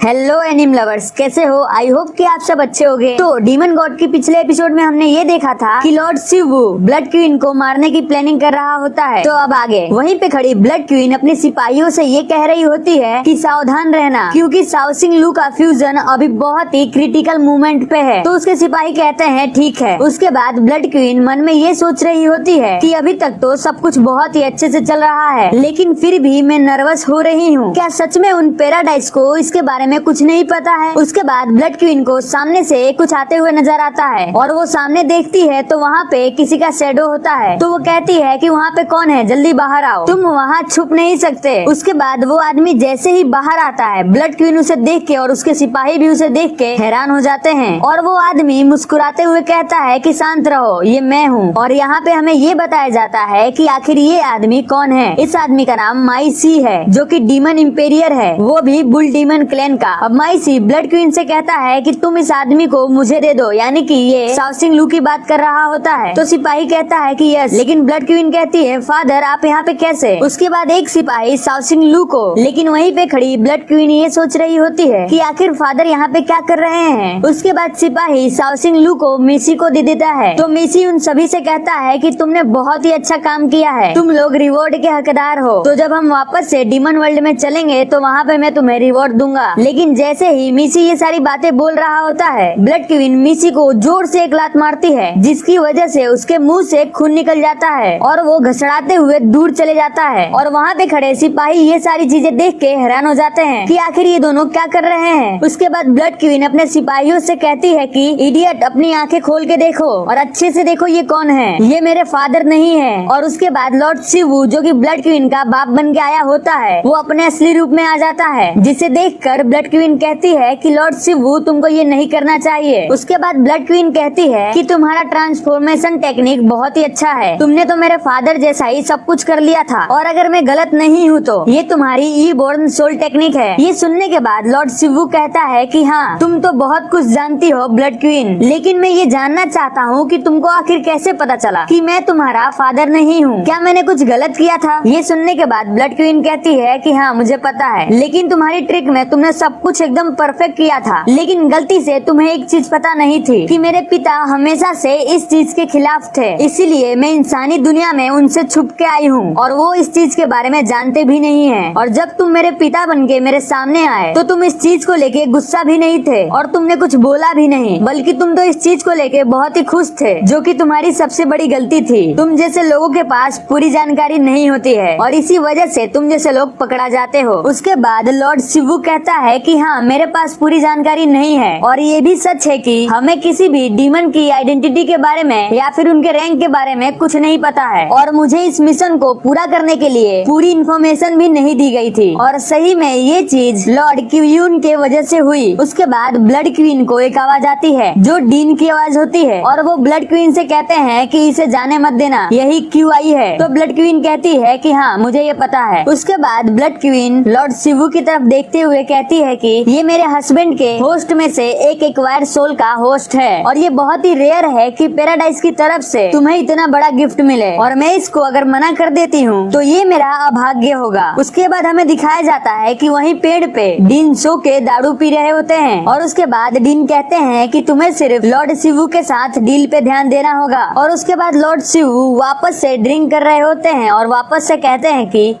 Hello एनिम lovers, कैसे हो? I hope कि आप सब अच्छे होंगे। तो डीमन गॉड के पिछले एपिसोड में हमने ये देखा था कि लॉर्ड शिवू ब्लड क्वीन को मारने की प्लानिंग कर रहा होता है। तो अब आगे वहीं पे खड़ी ब्लड क्वीन अपने सिपाहियों से ये कह रही होती है कि सावधान रहना, क्योंकि शाओसिंग लू का फ्यूजन अभी बहुत ही क्रिटिकल मोमेंट पे है। तो उसके सिपाही कहते हैं ठीक है। उसके बाद ब्लड क्वीन मन में ये सोच रही होती है कि अभी तक तो सब कुछ बहुत ही अच्छे से चल रहा है, लेकिन फिर भी मैं नर्वस हो रही हूँ। क्या सच में उन पैराडाइज को इसके बारे में कुछ नहीं पता है? उसके बाद ब्लड क्वीन को सामने से कुछ आते हुए नजर आता है और वो सामने देखती है तो वहाँ पे किसी का शैडो होता है। तो वो कहती है कि वहाँ पे कौन है, जल्दी बाहर आओ, तुम वहाँ छुप नहीं सकते। उसके बाद वो आदमी जैसे ही बाहर आता है, ब्लड क्वीन उसे देख के और उसके सिपाही भी उसे देख के हैरान हो जाते हैं और वो आदमी मुस्कुराते हुए कहता है कि शांत रहो, ये मैं हूँ। और यहाँ पे हमें ये बताया जाता है कि आखिर ये आदमी कौन है। इस आदमी का नाम माई सी है, जो कि डीमन इंपेरियर है, वो भी बुल डीमन क्लैन का। अब माई सी ब्लड क्वीन से कहता है कि तुम इस आदमी को मुझे दे दो, यानी कि ये शाओसिंग लू की बात कर रहा होता है। तो सिपाही कहता है कि यस, लेकिन ब्लड क्वीन कहती है फादर आप यहाँ पे कैसे? उसके बाद एक सिपाही शाओसिंग लू को, लेकिन वहीं पे खड़ी ब्लड क्वीन ये सोच रही होती है कि आखिर फादर यहाँ पे क्या कर रहे हैं। उसके बाद सिपाही शाओसिंग लू को मिसी को दे देता है। तो मिसी उन सभी से कहता है कि तुमने बहुत ही अच्छा काम किया है, तुम लोग रिवॉर्ड के हकदार हो। तो जब हम वापस से डीमन वर्ल्ड में चलेंगे तो वहाँ पे मैं तुम्हें रिवॉर्ड दूंगा। लेकिन जैसे ही मिसी ये सारी बातें बोल रहा होता है, ब्लड क्वीन मिसी को जोर से एक लात मारती है, जिसकी वजह से उसके मुंह से खून निकल जाता है और वो घसड़ाते हुए दूर चले जाता है। और वहाँ पे खड़े सिपाही ये सारी चीजें देख के हैरान हो जाते हैं कि आखिर ये दोनों क्या कर रहे हैं। उसके बाद ब्लड क्वीन अपने सिपाहियों से कहती है कि इडियट, अपनी आंखें खोल के देखो और अच्छे से देखो ये कौन है, ये मेरे फादर नहीं है। और उसके बाद लॉर्ड शिवू, जो कि ब्लड क्वीन का बाप बन के आया होता है, वो अपने असली रूप में आ जाता है, जिसे देखकर ब्लड क्वीन कहती है कि लॉर्ड शिवू तुमको ये नहीं करना चाहिए। उसके बाद ब्लड क्वीन कहती है कि तुम्हारा ट्रांसफॉर्मेशन टेक्निक बहुत ही अच्छा है, तुमने तो मेरे फादर जैसा ही सब कुछ कर लिया था, और अगर मैं गलत नहीं हूँ तो ये तुम्हारी ई बोर्न सोल टेक्निक है। ये सुनने के बाद लॉर्ड शिवू कहता है कि हाँ, तुम तो बहुत कुछ जानती हो ब्लड क्वीन, लेकिन मैं ये जानना चाहता हूँ कि तुमको आखिर कैसे पता चला कि मैं तुम्हारा फादर नहीं हूँ? क्या मैंने कुछ गलत किया था? ये सुनने के बाद ब्लड क्वीन कहती है कि हाँ मुझे पता है, लेकिन तुम्हारी ट्रिक में तुमने सब कुछ एकदम परफेक्ट किया था, लेकिन गलती से तुम्हें एक चीज पता नहीं थी कि मेरे पिता हमेशा से इस चीज के खिलाफ थे, इसीलिए मैं इंसानी दुनिया में उनसे छुप के आई हूँ और वो इस चीज के बारे में जानते भी नहीं है। और जब तुम मेरे पिता बनके मेरे सामने आए तो तुम इस चीज को लेके गुस्सा भी नहीं थे और तुमने कुछ बोला भी नहीं, बल्कि तुम तो इस चीज को लेके बहुत ही खुश थे, जो कि तुम्हारी सबसे बड़ी गलती थी। तुम जैसे लोगों के पास पूरी जानकारी नहीं होती है और इसी वजह से तुम जैसे लोग पकड़ा जाते हो। उसके बाद लॉर्ड शिवू कहता है कि हाँ, मेरे पास पूरी जानकारी नहीं है और ये भी सच है कि हमें किसी भी डीमन की आइडेंटिटी के बारे में या फिर उनके रैंक के बारे में कुछ नहीं पता है, और मुझे इस मिशन को पूरा करने के लिए पूरी इन्फॉर्मेशन भी नहीं दी गई थी, और सही में ये चीज लॉर्ड क्यून के वजह से हुई। उसके बाद ब्लड क्वीन को एक आवाज आती है जो डीन की आवाज होती है, और वो ब्लड क्वीन से कहते हैं कि इसे जाने मत देना, यही क्यू आई है। तो ब्लड क्वीन कहती है कि हाँ मुझे ये पता है। उसके बाद ब्लड क्वीन लॉर्ड शिवू की तरफ देखते हुए कहती है कि ये मेरे हस्बैंड के होस्ट में से एक एक्वायर सोल का होस्ट है, और ये बहुत ही रेयर है कि पैराडाइज की तरफ से तुम्हें इतना बड़ा गिफ्ट मिले, और मैं इसको अगर मना कर देती हूँ तो ये मेरा अभाग्य होगा। उसके बाद हमें दिखाया जाता है कि वहीं पेड़ पे डीन सो के दारू पी रहे होते हैं, और उसके बाद डीन कहते हैं कि तुम्हें सिर्फ लॉर्ड शिवू के साथ डील पे ध्यान देना होगा। और उसके बाद लॉर्ड शिवू वापस से ड्रिंक कर रहे होते हैं और वापस से कहते हैं कि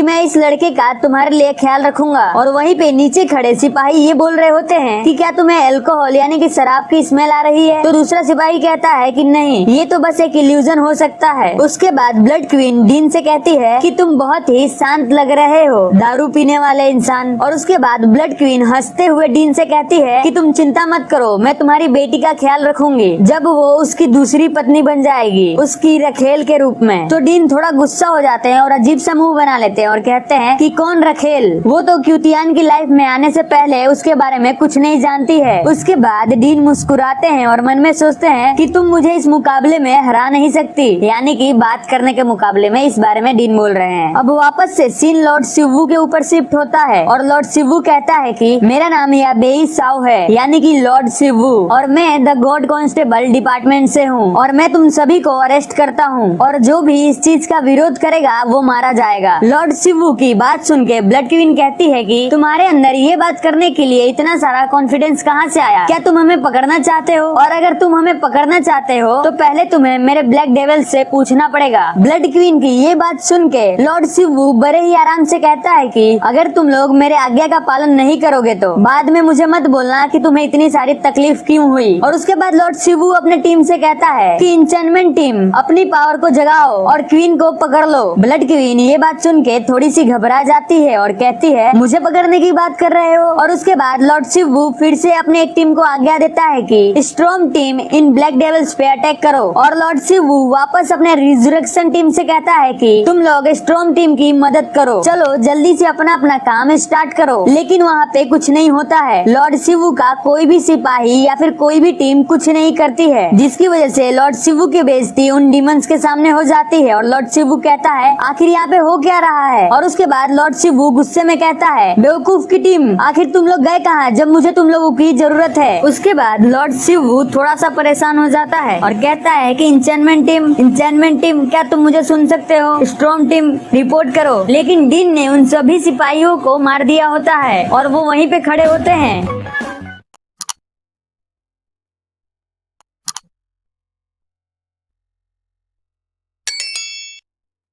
मैं इस लड़के का तुम्हारे लिए ख्याल रखूंगा। और वहीं पे नीचे खड़े सिपाही ये बोल रहे होते हैं कि क्या तुम्हें अल्कोहल यानी कि शराब की स्मेल आ रही है? तो दूसरा सिपाही कहता है कि नहीं, ये तो बस एक इल्यूजन हो सकता है। उसके बाद ब्लड क्वीन डीन से कहती है कि तुम बहुत ही शांत लग रहे हो, दारू पीने वाले इंसान। और उसके बाद ब्लड क्वीन हंसते हुए डीन से कहती है कि तुम चिंता मत करो, मैं तुम्हारी बेटी का ख्याल रखूंगी जब वो उसकी दूसरी पत्नी बन जाएगी, उसकी रखेल के रूप में। तो डीन थोड़ा गुस्सा हो जाते हैं और अजीब सा मुंह बना लेते हैं और कहते हैं कि कौन रखेल, वो तो क्यूतियान की लाइफ में आने से पहले उसके बारे में कुछ नहीं जानती है। उसके बाद डीन मुस्कुराते हैं और मन में सोचते हैं कि तुम मुझे इस मुकाबले में हरा नहीं सकती, यानी कि बात करने के मुकाबले में इस बारे में डीन बोल रहे हैं। अब वापस से सीन लॉर्ड शिवू के ऊपर शिफ्ट होता है और लॉर्ड शिवू कहता है कि मेरा नाम याबेई साओ है, यानी कि लॉर्ड शिवू, और मैं द गॉड कांस्टेबल डिपार्टमेंट से हूँ, और मैं तुम सभी को अरेस्ट करता हूँ, और जो भी इस चीज का विरोध करेगा वो मारा जाएगा। लॉर्ड लॉर्ड शिवू की बात सुन के ब्लड क्वीन कहती है कि तुम्हारे अंदर ये बात करने के लिए इतना सारा कॉन्फिडेंस कहाँ से आया? क्या तुम हमें पकड़ना चाहते हो? और अगर तुम हमें पकड़ना चाहते हो तो पहले तुम्हें मेरे ब्लैक डेविल से पूछना पड़ेगा। ब्लड क्वीन की ये बात सुन के लॉर्ड शिवू बड़े ही आराम से कहता है कि अगर तुम लोग मेरे आज्ञा का पालन नहीं करोगे तो बाद में मुझे मत बोलना कि तुम्हें इतनी सारी तकलीफ क्यों हुई। और उसके बाद लॉर्ड शिवू अपने टीम से कहता है कि इंचेंटमेंट टीम अपनी पावर को जगाओ और क्वीन को पकड़ लो। ब्लड क्वीन ये बात सुन के थोड़ी सी घबरा जाती है और कहती है मुझे पकड़ने की बात कर रहे हो? और उसके बाद लॉर्ड शिवू फिर से अपने एक टीम को आज्ञा देता है कि स्ट्रॉम टीम इन ब्लैक डेविल्स पे अटैक करो। और लॉर्ड शिवू वापस अपने रिजरेक्शन टीम से कहता है कि तुम लोग स्ट्रॉम टीम की मदद करो, चलो जल्दी से अपना अपना काम स्टार्ट करो। लेकिन वहाँ पे कुछ नहीं होता है। लॉर्ड शिवू का कोई भी सिपाही या फिर कोई भी टीम कुछ नहीं करती है, जिसकी वजह से लॉर्ड शिवू की बेइज्जती उन डीमंस के सामने हो जाती है। और लॉर्ड शिवू कहता है आखिर यहाँ पे हो क्या रहा है? और उसके बाद लॉर्ड शिवू गुस्से में कहता है बेवकूफ की टीम, आखिर तुम लोग गए कहाँ जब मुझे तुम लोगों की जरूरत है? उसके बाद लॉर्ड शिवू थोड़ा सा परेशान हो जाता है और कहता है कि इंचेंटमेंट टीम क्या तुम मुझे सुन सकते हो? स्ट्रॉम टीम रिपोर्ट करो। लेकिन डीन ने उन सभी सिपाहियों को मार दिया होता है और वो वहीं पे खड़े होते हैं।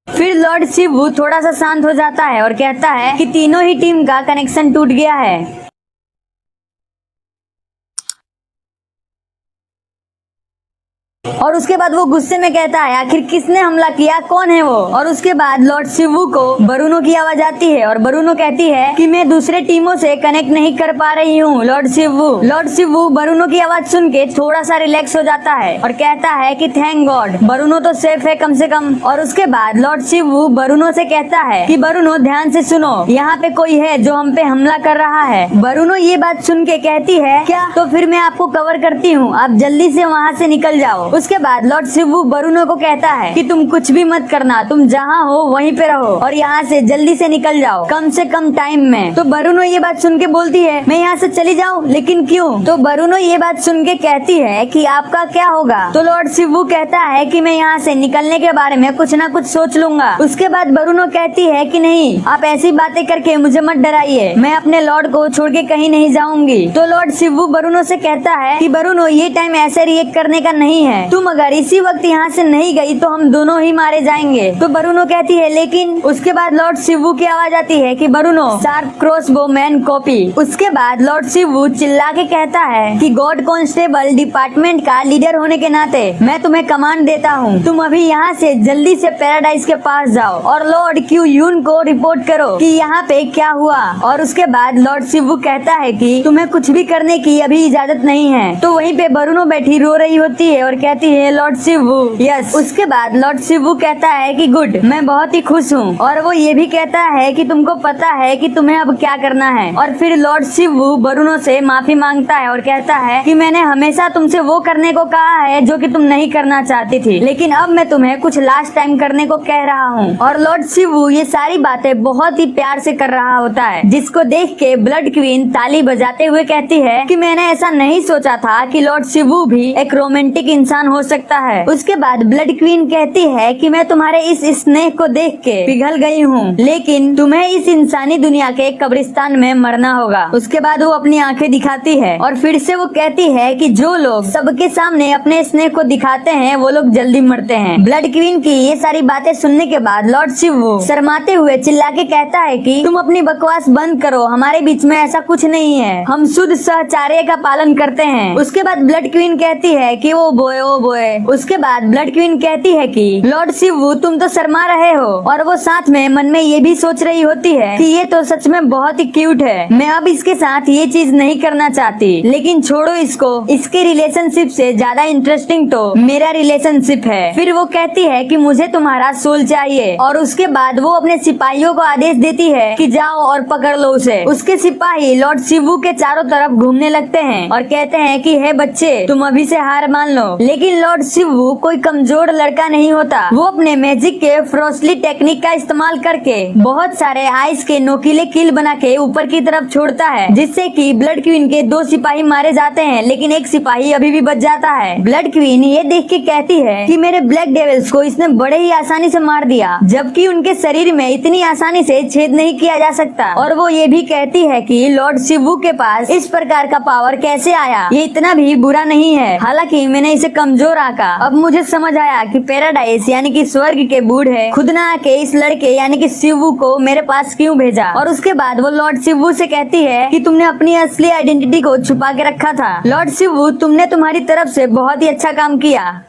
फिर लॉर्ड शिवू थोड़ा सा शांत हो जाता है और कहता है कि तीनों ही टीम का कनेक्शन टूट गया है। और उसके बाद वो गुस्से में कहता है आखिर किसने हमला किया, कौन है वो? और उसके बाद लॉर्ड शिवू को बरूनो की आवाज आती है और बरूनो कहती है कि मैं दूसरे टीमों से कनेक्ट नहीं कर पा रही हूँ लॉर्ड शिवू बरूनो की आवाज सुन के थोड़ा सा रिलैक्स हो जाता है और कहता है कि थैंक गॉड बरूनो तो सेफ है कम से कम। और उसके बाद लॉर्ड शिवू बरूनो से कहता है कि बरूनो ध्यान से सुनो, यहाँ पे कोई है जो हम पे हमला कर रहा है। बरूनो ये बात सुन के कहती है क्या? तो फिर मैं आपको कवर करती हूँ, आप जल्दी से वहाँ से निकल जाओ। उसके बाद लॉर्ड शिवू बरूनो को कहता है कि तुम कुछ भी मत करना, तुम जहाँ हो वहीं पे रहो और यहाँ से जल्दी से निकल जाओ कम से कम टाइम में। तो बरूनो ये बात सुन के बोलती है मैं यहाँ से चली जाऊँ, लेकिन क्यों? तो बरूनो ये बात सुन के कहती है कि आपका क्या होगा? तो लॉर्ड शिवू कहता है कि मैं यहाँ से निकलने के बारे में कुछ ना कुछ सोच लूंगा। उसके बाद बरूनो कहती है कि नहीं, आप ऐसी बातें करके मुझे मत डराइए, मैं अपने लॉर्ड को छोड़ के कहीं नहीं जाऊंगी। तो लॉर्ड शिवू बरूनो से कहता है कि बरूनो ये टाइम ऐसे रिएक्ट करने का नहीं है, तुम अगर इसी वक्त यहाँ से नहीं गई तो हम दोनों ही मारे जाएंगे। तो बरूनो कहती है लेकिन। उसके बाद लॉर्ड शिवू की आवाज आती है कि बरूनो शार्प क्रॉसबो मैन कॉपी। उसके बाद लॉर्ड शिवू चिल्ला के कहता है कि गॉड कांस्टेबल डिपार्टमेंट का लीडर होने के नाते मैं तुम्हें कमांड देता हूँ, तुम अभी यहाँ से जल्दी से पैराडाइज के पास जाओ और लॉर्ड क्यू यून को रिपोर्ट करो कि यहाँ पे क्या हुआ। और उसके बाद लॉर्ड शिवू कहता है कि तुम्हें कुछ भी करने की अभी इजाजत नहीं है। तो वहीं पे बरूनो बैठी रो रही होती है और कहती है लॉर्ड शिवू यस। उसके बाद लॉर्ड शिवू कहता है कि गुड, मैं बहुत ही खुश हूँ। और वो ये भी कहता है कि तुमको पता है कि तुम्हें अब क्या करना है। और फिर लॉर्ड शिवू बरूनो से माफी मांगता है और कहता है कि मैंने हमेशा तुमसे वो करने को कहा है जो कि तुम नहीं करना चाहती थी, लेकिन अब मैं तुम्हें कुछ लास्ट टाइम करने को कह रहा हूँ। और लॉर्ड शिवू ये सारी बातें बहुत ही प्यार से कर रहा होता है, जिसको देख के ब्लड क्वीन ताली बजाते हुए कहती है कि मैंने ऐसा नहीं सोचा था कि लॉर्ड शिवू भी एक रोमांटिक इंसान हो सकता है। उसके बाद ब्लड क्वीन कहती है कि मैं तुम्हारे इस स्नेह को देख के पिघल गई हूँ, लेकिन तुम्हें इस इंसानी दुनिया के कब्रिस्तान में मरना होगा। उसके बाद वो अपनी आंखें दिखाती है और फिर से वो कहती है कि जो लोग सबके सामने अपने स्नेह को दिखाते हैं वो लोग जल्दी मरते हैं। ब्लड क्वीन की ये सारी बातें सुनने के बाद लॉर्ड शिवू शर्माते हुए चिल्ला के कहता है कि तुम अपनी बकवास बंद करो, हमारे बीच में ऐसा कुछ नहीं है, हम शुद्ध सहचार्य का पालन करते हैं। उसके बाद ब्लड क्वीन कहती है कि ओ बोए। उसके बाद ब्लड क्वीन कहती है कि लॉर्ड शिवू तुम तो शर्मा रहे हो। और वो साथ में मन में ये भी सोच रही होती है कि ये तो सच में बहुत ही क्यूट है, मैं अब इसके साथ ये चीज नहीं करना चाहती, लेकिन छोड़ो इसको, इसके रिलेशनशिप से ज्यादा इंटरेस्टिंग तो मेरा रिलेशनशिप है। फिर वो कहती है कि मुझे तुम्हारा सोल चाहिए। और उसके बाद वो अपने सिपाहियों को आदेश देती है कि जाओ और पकड़ लो उसे। उसके सिपाही लॉर्ड शिवू के चारों तरफ घूमने लगते हैं और कहते हैं कि हे बच्चे तुम अभी से हार मान लो। लेकिन लॉर्ड शिवू कोई कमजोर लड़का नहीं होता। वो अपने मैजिक के फ्रोस्टली टेक्निक का इस्तेमाल करके बहुत सारे आइस के नोकीले कील बना के ऊपर की तरफ छोड़ता है, जिससे कि ब्लड क्वीन के 2 सिपाही मारे जाते हैं, लेकिन एक सिपाही अभी भी बच जाता है। ब्लड क्वीन ये देख के कहती है कि मेरे ब्लैक डेविल्स को इसने बड़े ही आसानी से मार दिया, जबकि उनके शरीर में इतनी आसानी से छेद नहीं किया जा सकता। और वो ये भी कहती है कि लॉर्ड शिवू के पास इस प्रकार का पावर कैसे आया, ये इतना भी बुरा नहीं है। हालांकि मैंने इसे कमजोर आका। अब मुझे समझ आया कि पैराडाइस यानी कि स्वर्ग के बूढ़े खुद ना आके इस लड़के यानी कि शिवू को मेरे पास क्यों भेजा। और उसके बाद वो लॉर्ड शिवू से कहती है कि तुमने अपनी असली आइडेंटिटी को छुपा के रखा था। लॉर्ड शिवू, तुमने तुम्हारी तरफ से बहुत ही अच्छा काम किया।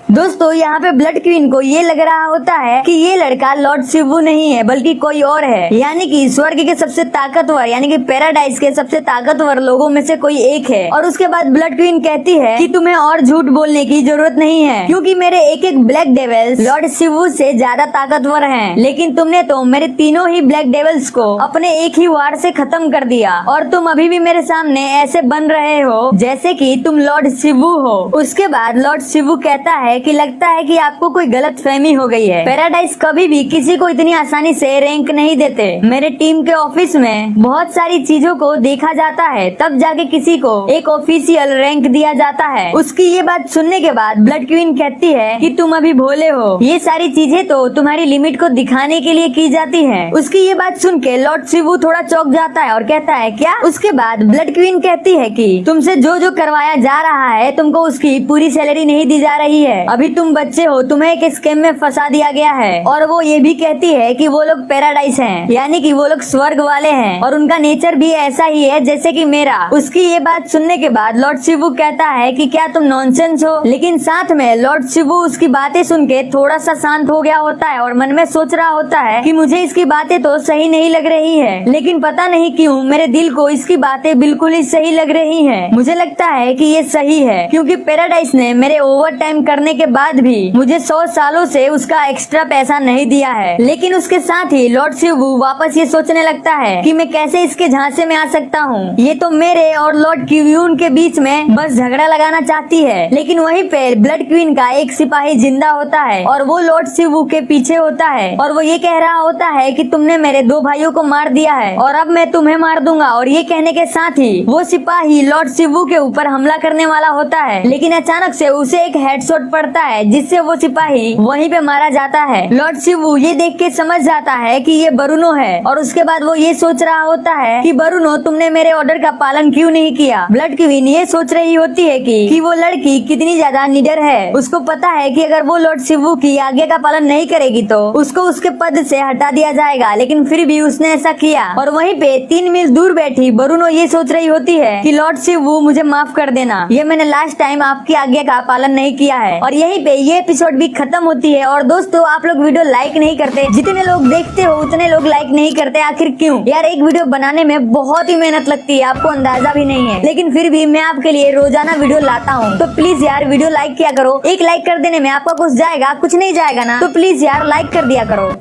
दोस्तों, यहाँ पे ब्लड क्वीन को ये लग रहा होता है कि ये लड़का लॉर्ड शिवू नहीं है बल्कि कोई और है, यानी कि स्वर्ग के सबसे ताकतवर यानी कि पैराडाइस के सबसे ताकतवर लोगों में से कोई एक है। और उसके बाद ब्लड क्वीन कहती है कि तुम्हें और झूठ बोलने की जरूरत नहीं है, क्योंकि मेरे एक एक ब्लैक डेविल्स लॉर्ड शिवू से ज्यादा ताकतवर हैं। लेकिन तुमने तो मेरे तीनों ही ब्लैक डेविल्स को अपने एक ही वार से खत्म कर दिया, और तुम अभी भी मेरे सामने ऐसे बन रहे हो जैसे कि तुम लॉर्ड शिवू हो। उसके बाद लॉर्ड शिवू कहता है कि लगता है कि आपको कोई गलत फहमी हो गई है। पैराडाइस कभी भी किसी को इतनी आसानी से रैंक नहीं देते। मेरे टीम के ऑफिस में बहुत सारी चीजों को देखा जाता है, तब जाके किसी को एक ऑफिशियल रैंक दिया जाता है। उसकी ये बात सुनने के बाद ब्लड क्वीन कहती है कि तुम अभी भोले हो, ये सारी चीजें तो तुम्हारी लिमिट को दिखाने के लिए की जाती है। उसकी ये बात सुन के लॉर्ड शिवू थोड़ा चौंक जाता है और कहता है क्या। उसके बाद ब्लड क्वीन कहती है कि तुमसे जो जो करवाया जा रहा है तुमको उसकी पूरी सैलरी नहीं दी जा रही है। अभी तुम बच्चे हो, तुम्हें एक स्कैम में फंसा दिया गया है। और वो ये भी कहती है कि वो लोग पैराडाइस हैं, यानी कि वो लोग स्वर्ग वाले हैं, और उनका नेचर भी ऐसा ही है जैसे कि मेरा। उसकी ये बात सुनने के बाद लॉर्ड शिवू कहता है कि क्या तुम नॉनसेंस हो। लेकिन साथ में लॉर्ड शिवू उसकी बातें सुन के थोड़ा सा शांत हो गया होता है और मन में सोच रहा होता है कि मुझे इसकी बातें तो सही नहीं लग रही है, लेकिन पता नहीं क्यों मेरे दिल को इसकी बातें बिल्कुल ही सही लग रही है। मुझे लगता है कि ये सही है, क्योंकि पैराडाइस ने मेरे ओवर टाइम करने के बाद भी मुझे 100 सालों से उसका एक्स्ट्रा पैसा नहीं दिया है। लेकिन उसके साथ ही लॉर्ड शिवू वापस ये सोचने लगता है कि मैं कैसे इसके झांसे में आ सकता हूँ। ये तो मेरे और लॉर्ड क्यून के बीच में बस झगड़ा लगाना चाहती है। लेकिन वहीं पे ब्लड क्वीन का एक सिपाही जिंदा होता है और वो लॉर्ड शिवू के पीछे होता है, और वो ये कह रहा होता है कि तुमने मेरे 2 भाइयों को मार दिया है और अब मैं तुम्हें मार दूंगा। और ये कहने के साथ ही वो सिपाही लॉर्ड शिवू के ऊपर हमला करने वाला होता है, लेकिन अचानक से उसे एक हेडशॉट पड़ता है जिससे वो सिपाही वहीं पे मारा जाता है। लॉर्ड शिवू ये देख के समझ जाता है कि ये बरुनो है, और उसके बाद वो ये सोच रहा होता है कि बरुनो, तुमने मेरे ऑर्डर का पालन क्यों नहीं किया। ब्लड क्वीन ये सोच रही होती है कि वो लड़की कितनी ज्यादा निडर है। उसको पता है कि अगर वो लॉर्ड शिवू की आज्ञा का पालन नहीं करेगी तो उसको उसके पद से हटा दिया जाएगा, लेकिन फिर भी उसने ऐसा किया। और वहीं पे 3 मील दूर बैठी बरुनो ये सोच रही होती है कि लॉर्ड शिवू, मुझे माफ कर देना, ये मैंने लास्ट टाइम आपकी आज्ञा का पालन नहीं किया है। और यहीं पे ये एपिसोड भी खत्म होती है। और दोस्तों, आप लोग वीडियो लाइक नहीं करते, जितने लोग देखते हो उतने लोग लाइक नहीं करते, आखिर क्यों यार। एक वीडियो बनाने में बहुत ही मेहनत लगती है, आपको अंदाजा भी नहीं है, लेकिन फिर भी मैं आपके लिए रोजाना वीडियो लाता हूँ। तो प्लीज यार वीडियो लाइक किया करो। एक लाइक कर देने में आपका कुछ जाएगा, कुछ नहीं जाएगा ना, तो प्लीज यार लाइक कर दिया करो।